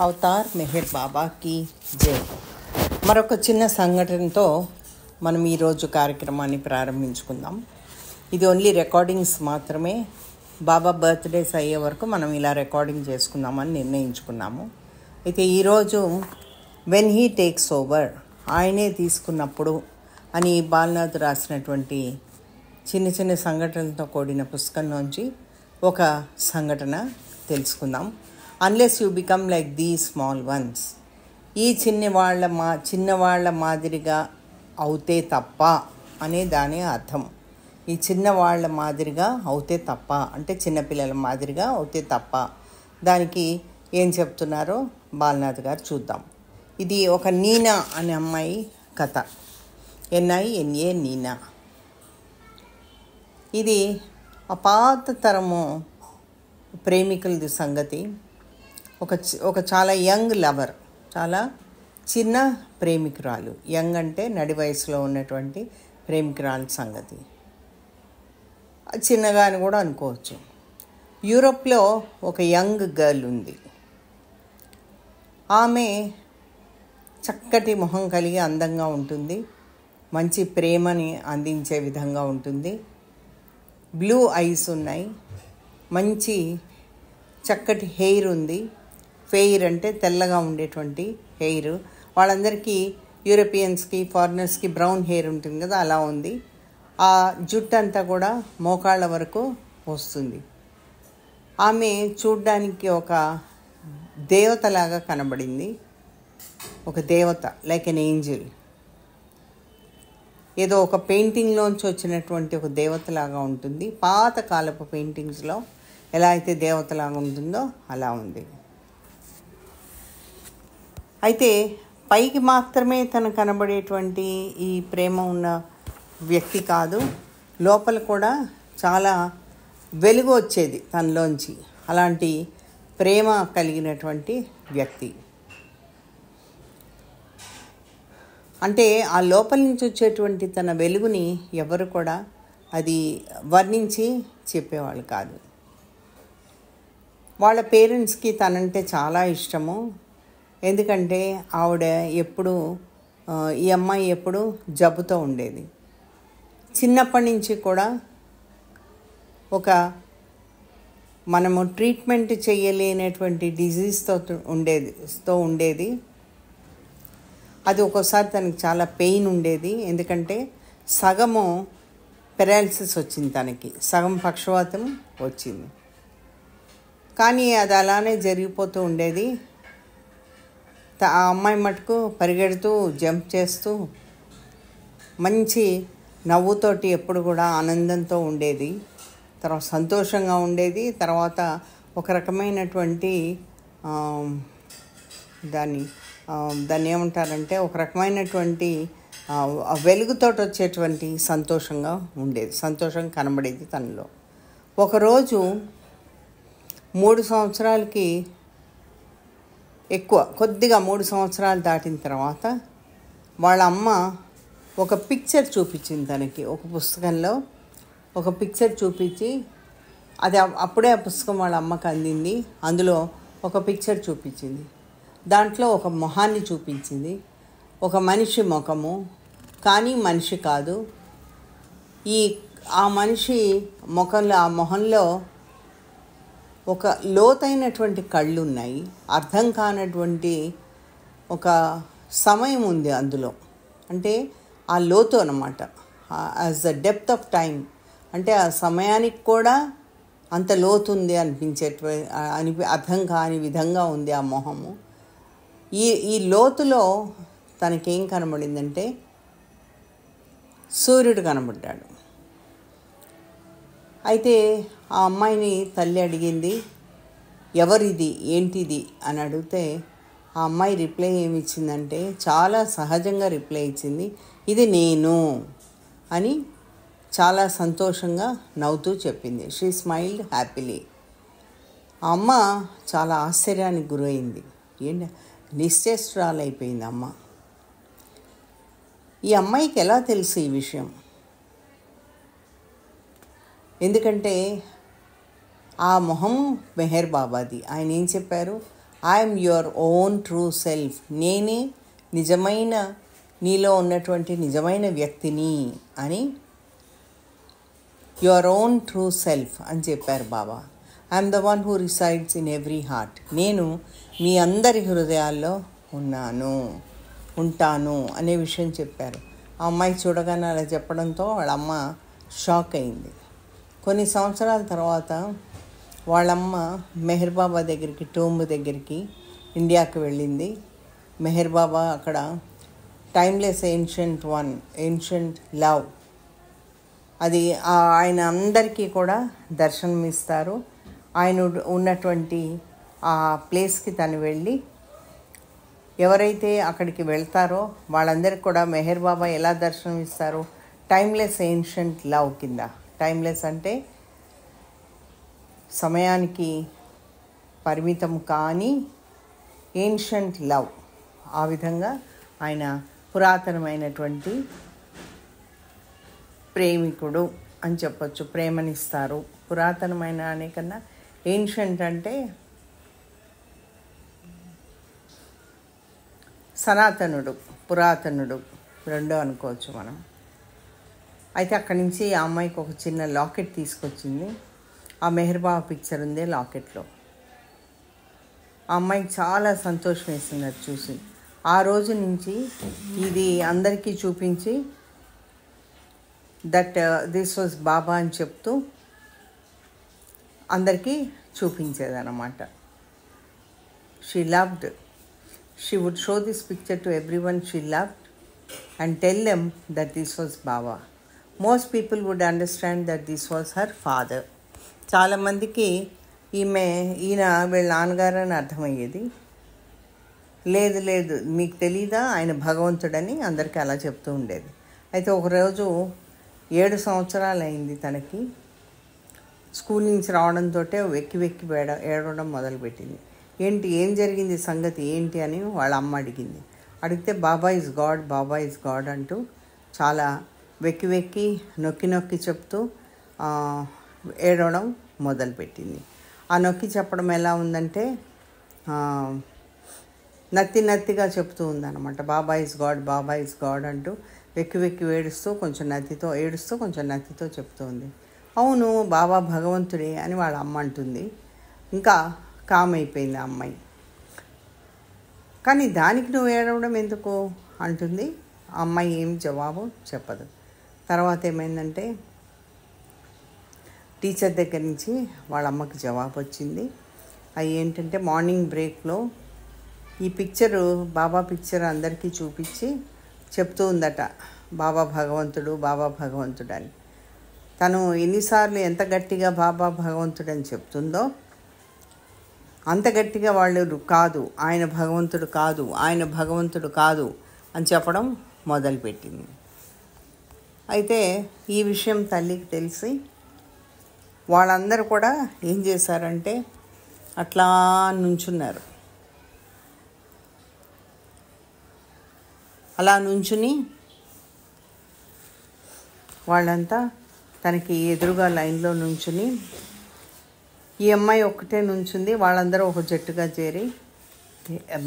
Avatar Meher బాబాకి జై. మరొక చిన్న సంఘటనతో మనం ఈరోజు కార్యక్రమాన్ని ప్రారంభించుకుందాం. ఇది ఓన్లీ రికార్డింగ్స్ మాత్రమే. బాబా బర్త్డేస్ అయ్యే వరకు మనం ఇలా రికార్డింగ్ చేసుకుందామని నిర్ణయించుకున్నాము. అయితే ఈరోజు వెన్ హీ టేక్స్ ఓవర్, ఆయనే తీసుకున్నప్పుడు అని బాలనాథ్ రాసినటువంటి చిన్న చిన్న సంఘటనలతో కూడిన పుస్తకంలోంచి ఒక సంఘటన తెలుసుకుందాం. అన్లెస్ యూ బికమ్ లైక్ దీ స్మాల్ వన్స్, ఈ చిన్నవాళ్ళ మాదిరిగా అవుతే తప్ప అనే దాని అర్థం. ఈ చిన్నవాళ్ళ మాదిరిగా అవుతే తప్ప అంటే చిన్నపిల్లల మాదిరిగా అవుతే తప్ప, దానికి ఏం చెప్తున్నారో బాలనాథ్ గారు చూద్దాం. ఇది ఒక నీనా అనే అమ్మాయి కథ. NINA నీనా. ఇది పాత తరము ప్రేమికులది సంగతి. ఒక చాలా యంగ్ లవర్, చాలా చిన్న ప్రేమికురాలు, యంగ్ అంటే నడి వయసులో ఉన్నటువంటి ప్రేమికురాలు సంగతి. చిన్నగా అని కూడా అనుకోవచ్చు. యూరోప్లో ఒక యంగ్ గర్ల్ ఉంది. ఆమె చక్కటి మొహం కలిగి అందంగా ఉంటుంది, మంచి ప్రేమని అందించే విధంగా ఉంటుంది. బ్లూ ఐస్ ఉన్నాయి, మంచి చక్కటి హెయిర్ ఉంది. ఫెయిర్ అంటే తెల్లగా ఉండేటువంటి హెయిర్. వాళ్ళందరికీ యూరోపియన్స్కి, ఫారినర్స్కి బ్రౌన్ హెయిర్ ఉంటుంది కదా, అలా ఉంది. ఆ జుట్టు అంతా కూడా మోకాళ్ళ వరకు వస్తుంది. ఆమె చూడ్డానికి ఒక దేవతలాగా కనబడింది. ఒక దేవత, లైక్ ఎన్ ఏంజిల్. ఏదో ఒక పెయింటింగ్లోంచి వచ్చినటువంటి ఒక దేవతలాగా ఉంటుంది. పాతకాలపు పెయింటింగ్స్లో ఎలా అయితే దేవతలాగా ఉంటుందో అలా ఉంది. అయితే పైకి మాత్రమే తను కనబడేటువంటి ఈ ప్రేమ ఉన్న వ్యక్తి కాదు, లోపల కూడా చాలా వెలుగు వచ్చేది తనలోంచి. అలాంటి ప్రేమ కలిగినటువంటి వ్యక్తి. అంటే ఆ లోపల నుంచి వచ్చేటువంటి తన వెలుగుని ఎవరు కూడా అది వర్ణించి చెప్పేవాళ్ళు కాదు. వాళ్ళ పేరెంట్స్కి తనంటే చాలా ఇష్టము. ఎందుకంటే ఆవిడ ఈ అమ్మాయి ఎప్పుడు జబ్బుతో ఉండేది. చిన్నప్పటి నుంచి కూడా మనము ట్రీట్మెంట్ చేయలేనటువంటి డిజీజ్తో ఉండేది. అది ఒక్కోసారి తనకి చాలా పెయిన్ ఉండేది. ఎందుకంటే సగము పెరాలసిస్ వచ్చింది తనకి, సగం పక్షవాతం వచ్చింది. కానీ అది అలానే జరిగిపోతూ ఉండేది. ఆ అమ్మాయి మటుకు పరిగెడుతూ జంప్ చేస్తూ మంచి నవ్వుతోటి ఎప్పుడు కూడా ఆనందంతో ఉండేది. తర్వాత సంతోషంగా ఉండేది. తర్వాత ఒక రకమైనటువంటి దాన్ని ఏమంటారంటే ఒక రకమైనటువంటి వెలుగుతోటి వచ్చేటువంటి సంతోషంగా ఉండేది. సంతోషం కనబడేది తనలో. ఒకరోజు 3 సంవత్సరాలకి కొద్దిగా 3 సంవత్సరాలు దాటిన తర్వాత వాళ్ళ అమ్మ ఒక పిక్చర్ చూపించింది తనకి. ఒక పుస్తకంలో ఒక పిక్చర్ చూపించి, అది అప్పుడే ఆ పుస్తకం వాళ్ళ అమ్మకి అందింది. అందులో ఒక పిక్చర్ చూపించింది. దాంట్లో ఒక మొహాన్ని చూపించింది. ఒక మనిషి ముఖము, కానీ మనిషి కాదు. ఆ మనిషి మొహంలో ఒక లోతైనటువంటి కళ్ళు ఉన్నాయి. అర్థం కానటువంటి ఒక సమయం ఉంది అందులో. అంటే ఆ లోతు అన్నమాట, as the depth of time. అంటే ఆ సమయానికి కూడా అంత లోతు ఉంది అర్థం కాని విధంగా ఉంది ఆ మొహము. ఈ లోతులో తనకేం కనబడిందంటే సూర్యుడు కనబడ్డాడు. అయితే ఆ అమ్మాయిని తల్లి అడిగింది, ఎవరిది, ఏంటిది అని అడిగితే ఆ అమ్మాయి రిప్లై ఏమి ఇచ్చిందంటే, చాలా సహజంగా రిప్లై ఇచ్చింది, ఇది నేను అని చాలా సంతోషంగా నవ్వుతూ చెప్పింది. She smiled happily. ఆ అమ్మ చాలా ఆశ్చర్యానికి గురైంది. నిశ్చేష్టురాలైపోయింది అమ్మ. ఈ అమ్మాయికి ఎలా తెలుసు ఈ విషయం? ఎందుకంటే ఆ మొహం మెహర్ బాబాది. ఆయన ఏం చెప్పారు, I'm your own true self, నేనే నిజమైన నీలో ఉన్నటువంటి నిజమైన వ్యక్తిని అని, యువర్ ఓన్ ట్రూ సెల్ఫ్ అని చెప్పారు Baba. I'm the one who resides in every heart, నేను మీ అందరి హృదయాల్లో ఉంటాను అనే విషయం చెప్పారు. ఆ అమ్మాయి చూడగానే అలా చెప్పడంతో వాళ్ళ అమ్మ షాక్ అయింది. కొన్ని సంవత్సరాల తర్వాత వాళ్ళమ్మ మెహర్ బాబా దగ్గరికి, టోంబ్ దగ్గరికి ఇండియాకి వెళ్ళింది. మెహర్ బాబా అక్కడ టైమ్లెస్ ఏన్షంట్ లవ్, అది ఆయన అందరికీ కూడా దర్శనమిస్తారు. ఆయన ఉన్నటువంటి ఆ ప్లేస్కి తను వెళ్ళి ఎవరైతే అక్కడికి వెళ్తారో వాళ్ళందరికీ కూడా మెహర్ బాబా ఎలా దర్శనం ఇస్తారో, టైమ్లెస్ ఏన్షంట్ లవ్ కింద. టైమ్లెస్ అంటే సమయానికి పరిమితం కాని ఏన్షంట్ లవ్, ఆ విధంగా ఆయన పురాతనమైనటువంటి ప్రేమికుడు అని చెప్పచ్చు. ప్రేమనిస్తారు. పురాతనమైన అనే కన్నా ఏన్షంట్ అంటే సనాతనుడు, పురాతనుడు రెండో అనుకోవచ్చు మనం. అయితే అక్కడి నుంచి ఆ అమ్మాయికి ఒక చిన్న లాకెట్ తీసుకొచ్చింది. ఆ మెహర్ బాబా పిక్చర్ ఉంది లాకెట్లో. ఆ అమ్మాయికి చాలా సంతోషం వేసింది అది చూసి. ఆ రోజు నుంచి ఇది అందరికీ చూపించి దట్ దిస్ వాజ్ బాబా అని చెప్తూ అందరికీ చూపించేదన్నమాట. She would show this picture to everyone she loved and tell them that this was Baba. Most people would understand that this was her father. చాలామందికి ఈయన వీళ్ళ నాన్నగారు అని అర్థమయ్యేది. లేదు మీకు తెలీదా ఆయన భగవంతుడని అందరికీ అలా చెప్తూ ఉండేది. అయితే ఒకరోజు 7 సంవత్సరాలు అయింది తనకి. స్కూల్ నుంచి రావడంతో వెక్కి ఏడవడం మొదలుపెట్టింది. ఏం జరిగింది సంగతి ఏంటి అని వాళ్ళ అమ్మ అడిగింది. అడిగితే బాబా ఈజ్ గాడ్ అంటూ చాలా వెక్కి నొక్కి చెప్తూ ఏడవడం మొదలుపెట్టింది. ఆ నొక్కి చెప్పడం ఎలా ఉందంటే నత్తిగా చెప్తూ ఉందన్నమాట. బాబా ఈజ్ గాడ్ అంటూ వెక్కి ఏడుస్తూ కొంచెం నత్తితో చెప్తూ ఉంది. అవును బాబా భగవంతుడే అని వాళ్ళ అమ్మ అంటుంది. ఇంకా కామ్ అయిపోయింది ఆ అమ్మాయి. కానీ దానికి నువ్వు ఏడవడం ఎందుకు అంటుంది. ఆ అమ్మాయి ఏం జవాబు చెప్పదు. తర్వాత ఏమైందంటే టీచర్ దగ్గర నుంచి వాళ్ళ అమ్మకి జవాబు వచ్చింది. అవి ఏంటంటే మార్నింగ్ బ్రేక్లో ఈ బాబా పిక్చర్ అందరికీ చూపించి చెప్తూ ఉందట బాబా భగవంతుడు అని. తను ఎన్నిసార్లు ఎంత గట్టిగా బాబా భగవంతుడు అని చెప్తుందో అంత గట్టిగా వాళ్ళు ఆయన భగవంతుడు కాదు అని చెప్పడం మొదలుపెట్టింది. అయితే ఈ విషయం తల్లికి తెలిసి వాళ్ళందరూ కూడా ఏం చేశారంటే అట్లా నుంచున్నారు. అలా నుంచుని వాళ్ళంతా తనకి ఎదురుగా లైన్లో నుంచుని, ఈ అమ్మాయి ఒక్కటే నుంచుంది. వాళ్ళందరూ ఒక జట్టుగా చేరి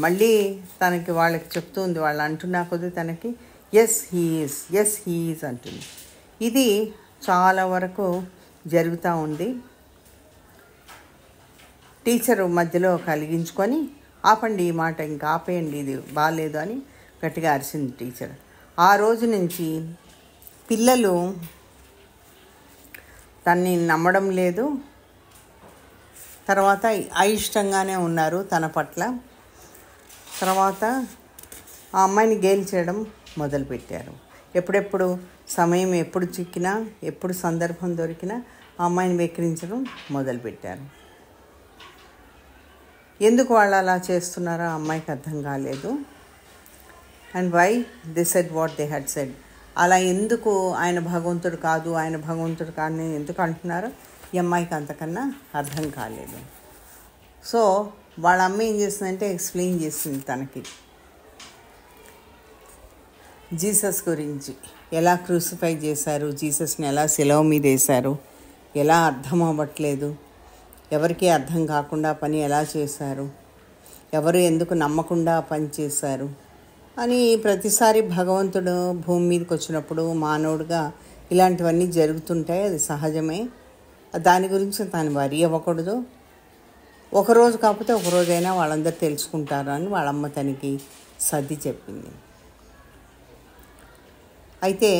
మళ్ళీ వాళ్ళకి చెప్తూ ఉంది. వాళ్ళు అంటున్నా కొద్దీ తనకి ఎస్ హీఈస్ అంటుంది. ఇది చాలా వరకు జరుగుతూ ఉంది. టీచరు మధ్యలో కలిగించుకొని ఆపండి ఈ మాట, ఇంకా ఆపేయండి, ఇది బాగాలేదు అని గట్టిగా అరిసింది టీచర్. ఆ రోజు నుంచి పిల్లలు తన్ని నమ్మడం లేదు. తర్వాత అయిష్టంగానే ఉన్నారు తన పట్ల. తర్వాత ఆ అమ్మాయిని గేలి చేయడం మొదలుపెట్టారు. ఎప్పుడెప్పుడు సమయం ఎప్పుడు చిక్కినా, ఎప్పుడు సందర్భం దొరికినా ఆ అమ్మాయిని వెక్కిరించడం మొదలుపెట్టారు. ఎందుకు వాళ్ళు అలా చేస్తున్నారో ఆ అమ్మాయికి అర్థం కాలేదు. And why they said what they had said. అలా ఎందుకు ఆయన భగవంతుడు కాదు అని ఎందుకు అంటున్నారో ఈ అమ్మాయికి అంతకన్నా అర్థం కాలేదు. సో వాళ్ళ అమ్మ ఏం చేసిందంటే ఎక్స్ప్లెయిన్ చేసింది తనకి జీసస్ గురించి. ఎలా క్రూసిఫై చేశారు, జీసస్ని ఎలా శిలువ మీద వేశారు, ఎలా అర్థం అవ్వట్లేదు, ఎవరికీ అర్థం కాకుండా పని ఎలా చేశారు, ఎవరు ఎందుకు నమ్మకుండా పనిచేశారు అని ప్రతిసారి భగవంతుడు భూమి మీదకి వచ్చినప్పుడు మానవుడిగా ఇలాంటివన్నీ జరుగుతుంటాయి, అది సహజమే. దాని గురించి తాను వరి అవ్వకూడదు. ఒకరోజు కాకపోతే ఒకరోజైనా వాళ్ళందరూ తెలుసుకుంటారు అని వాళ్ళమ్మ తనకి సర్ది చెప్పింది. అయితే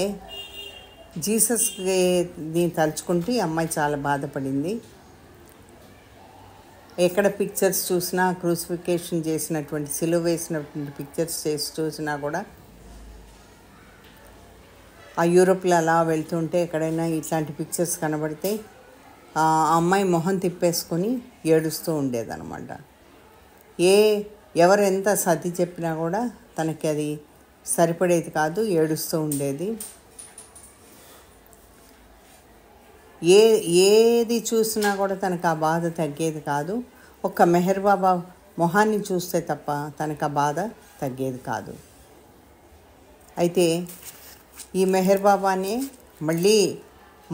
జీసస్ని తలుచుకుంటూ ఈ అమ్మాయి చాలా బాధపడింది. ఎక్కడ పిక్చర్స్ చూసినా, క్రూసిఫికేషన్ చేసినటువంటి, సిలువ వేసినటువంటి పిక్చర్స్ చూసినా కూడా, ఆ యూరోప్లో అలా వెళ్తుంటే ఎక్కడైనా ఇట్లాంటి పిక్చర్స్ కనబడితే ఆ అమ్మాయి మొహం తిప్పేసుకొని ఏడుస్తూ ఉండేదన్నమాట. ఎవరు ఎంత సర్ది చెప్పినా కూడా తనకి అది సరిపడేది కాదు, ఏడుస్తూ ఉండేది. ఏది చూసినా కూడా తనకు ఆ బాధ తగ్గేది కాదు. ఒక్క మెహర్ బాబా మొహాన్ని చూస్తే తప్ప తనకు ఆ బాధ తగ్గేది కాదు. అయితే ఈ మెహర్ బాబానే మళ్ళీ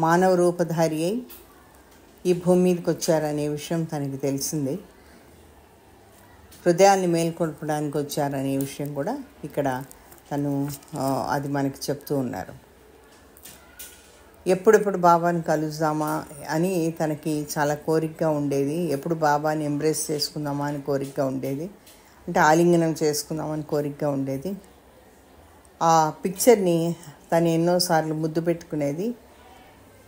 మానవ రూపధారి అయి ఈ భూమి మీదకి వచ్చారనే విషయం తనకి తెలిసింది. హృదయాన్ని మేల్కొల్పడానికి వచ్చారనే విషయం కూడా ఇక్కడ తను అది మనకి చెప్తూ ఉన్నారు. ఎప్పుడెప్పుడు బాబాని కలుద్దామా అని తనకి చాలా కోరికగా ఉండేది. ఎప్పుడు బాబాని ఎంబ్రేస్ చేసుకుందామా అని కోరికగా ఉండేది, అంటే ఆలింగనం చేసుకుందామని కోరికగా ఉండేది. ఆ పిక్చర్ని తను ఎన్నోసార్లు ముద్దు పెట్టుకునేది.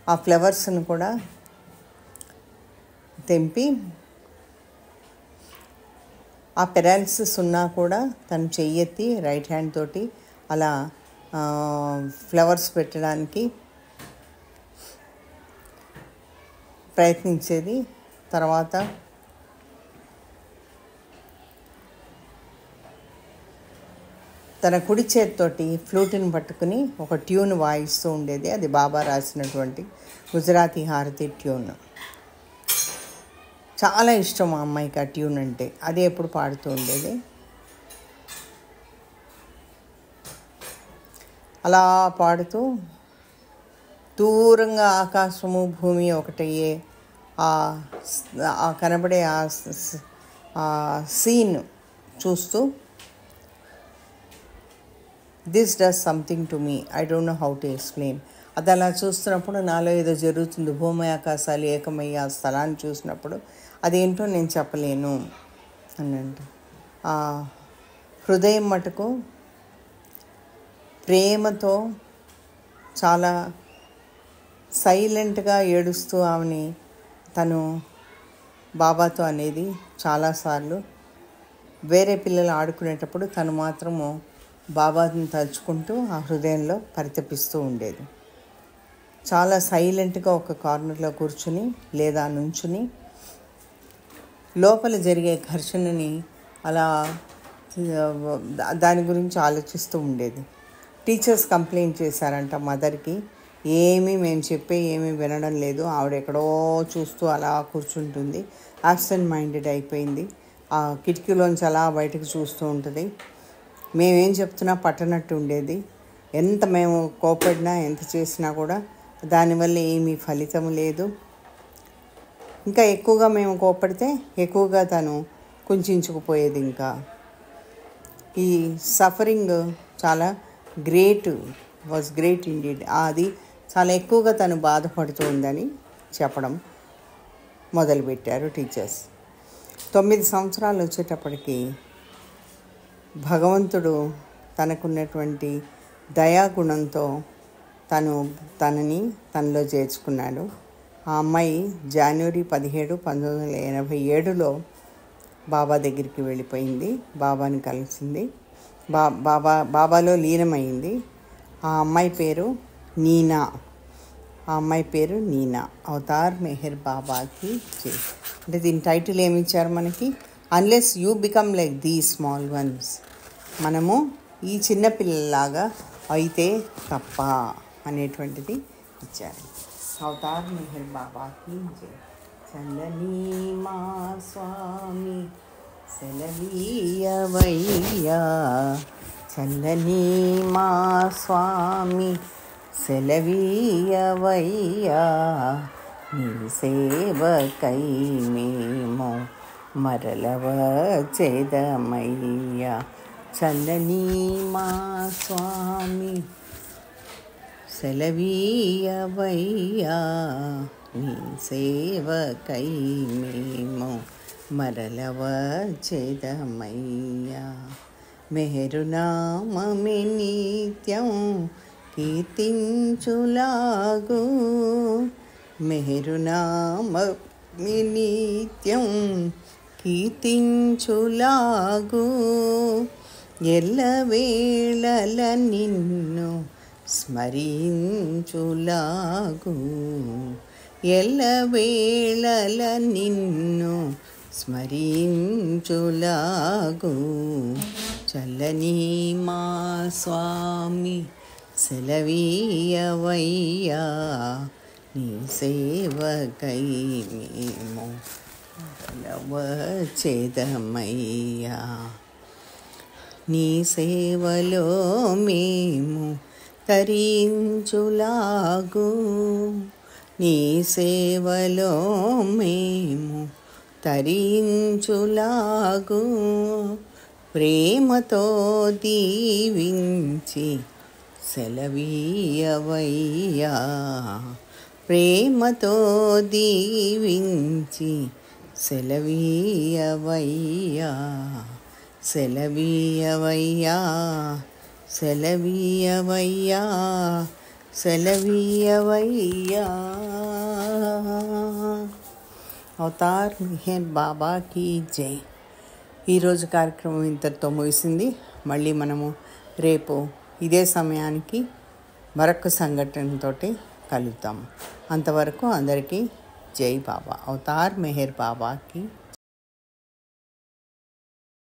ఆ ఫ్లవర్స్ని కూడా తెంపి, ఆ పెరాలసిస్ ఉన్నా కూడా తను చెయ్యెత్తి రైట్ హ్యాండ్ తోటి అలా ఫ్లవర్స్ పెట్టడానికి ప్రయత్నించేది. తర్వాత తన కుడి చేతితోటి ఫ్లూట్ని పట్టుకుని ఒక ట్యూన్ వాయిస్తూ ఉండేది. అది బాబా రాసినటువంటి గుజరాతీ హారతి ట్యూన్. చాలా ఇష్టం ఆ అమ్మాయికి ఆ ట్యూన్ అంటే. అదే ఎప్పుడు పాడుతూ ఉండేది. అలా పాడుతూ దూరంగా ఆకాశము భూమి ఒకటయ్యే ఆ కనబడే ఆ సీన్ చూస్తూ, this does something to me, I don't know how to explain. అది అలా చూస్తున్నప్పుడు నాలో ఏదో జరుగుతుంది. భూమి ఆకాశాలు ఏకమయ్యే ఆ స్థలాన్ని చూసినప్పుడు అదేంటో నేను చెప్పలేను అని అంటే, ఆ హృదయం మటుకు ప్రేమతో చాలా సైలెంట్గా ఏడుస్తూ ఆమెని తను బాబాతో అనేది చాలాసార్లు. వేరే పిల్లలు ఆడుకునేటప్పుడు తను మాత్రము బాబాని తలుచుకుంటూ ఆ హృదయంలో పరితపిస్తూ ఉండేది. చాలా సైలెంట్గా ఒక కార్నర్లో కూర్చుని లేదా నుంచుని లోపల జరిగే ఘర్షణని అలా దాని గురించి ఆలోచిస్తూ ఉండేది. టీచర్స్ కంప్లైంట్ చేశారంట మదర్కి, మేము చెప్పే ఏమీ వినడం లేదు, ఆవిడ ఎక్కడో చూస్తూ అలా కూర్చుంటుంది, యాబ్సెంట్ మైండెడ్ అయిపోయింది, ఆ కిటికీలోంచి అలా బయటకు చూస్తూ ఉంటుంది, మేమేం చెప్తున్నా పట్టనట్టు ఉండేది, ఎంత మేము కోపడినా ఎంత చేసినా కూడా దానివల్ల ఏమీ ఫలితం లేదు, ఇంకా ఎక్కువగా మేము కోపడితే ఎక్కువగా తను కుంచుకుపోయేది. ఇంకా ఈ సఫరింగ్ చాలా వాజ్ గ్రేట్ ఇండీడ్. అది చాలా ఎక్కువగా తను బాధపడుతూ ఉందని చెప్పడం మొదలుపెట్టారు టీచర్స్. 9 సంవత్సరాలు వచ్చేటప్పటికి భగవంతుడు తనకున్నటువంటి దయాగుణంతో తనలో చేర్చుకున్నాడు. ఆ అమ్మాయి జనవరి 17, 1987లో బాబా దగ్గరికి వెళ్ళిపోయింది, బాబాని కలిసింది, బాబాలో లీనమైంది. ఆ అమ్మాయి పేరు నీనా. అవతార్ మెహర్ బాబాకి జై. అంటే దీని టైటిల్ ఏమి ఇచ్చారు మనకి, అన్లెస్ యూ బికమ్ లైక్ దీ స్మాల్ వన్స్, మనము ఈ చిన్న పిల్లలాగా అయితే తప్ప అనేటువంటిది ఇచ్చారు. అవతార్ మెహర్ బాబాకి జై. చందని మా స్వామి సెలవీయవయ్యా, చందని మా స్వామి సెలవీయవయ్యా, నీ సేవకై మేము మరలవ చేదమయ్యా చల్లని మా స్వామి సెలవీయవయ్యా నీ సేవకై మేము మరలవ చేదమయ్యా మెహరునామమే నిత్యం కీర్తించులాగు మెహరునామమే నిత్యం కీర్తించులాగు ఎల్లవేళల నిన్ను స్మరించులాగు ఎల్లవేళల నిన్ను స్మరించులాగు చల్లని మా స్వామి సెలవీయవయ్యా నీ సేవకై మేము వచ్చేదమయ్యా నీ సేవలో మేము తరించులాగు నీ సేవలో మేము తరించులాగు ప్రేమతో దీవించి సెలవీయవయ్యా ప్రేమతో దీవించి సెలవీయవయ్యా సెలవీయవయ్యా సెలవీయవయ్యా సెలవీయవయ్యా అవతార్ మెహర్ బాబాకి జై. ఈరోజు కార్యక్రమం ఇంతటితో ముగిసింది. మళ్ళీ మనము రేపు ఇదే సమయానికి మరొక సంఘటనతో కలుద్దాం. అంతవరకు అందరికీ జై బాబా. అవతార్ మెహర్ బాబాకి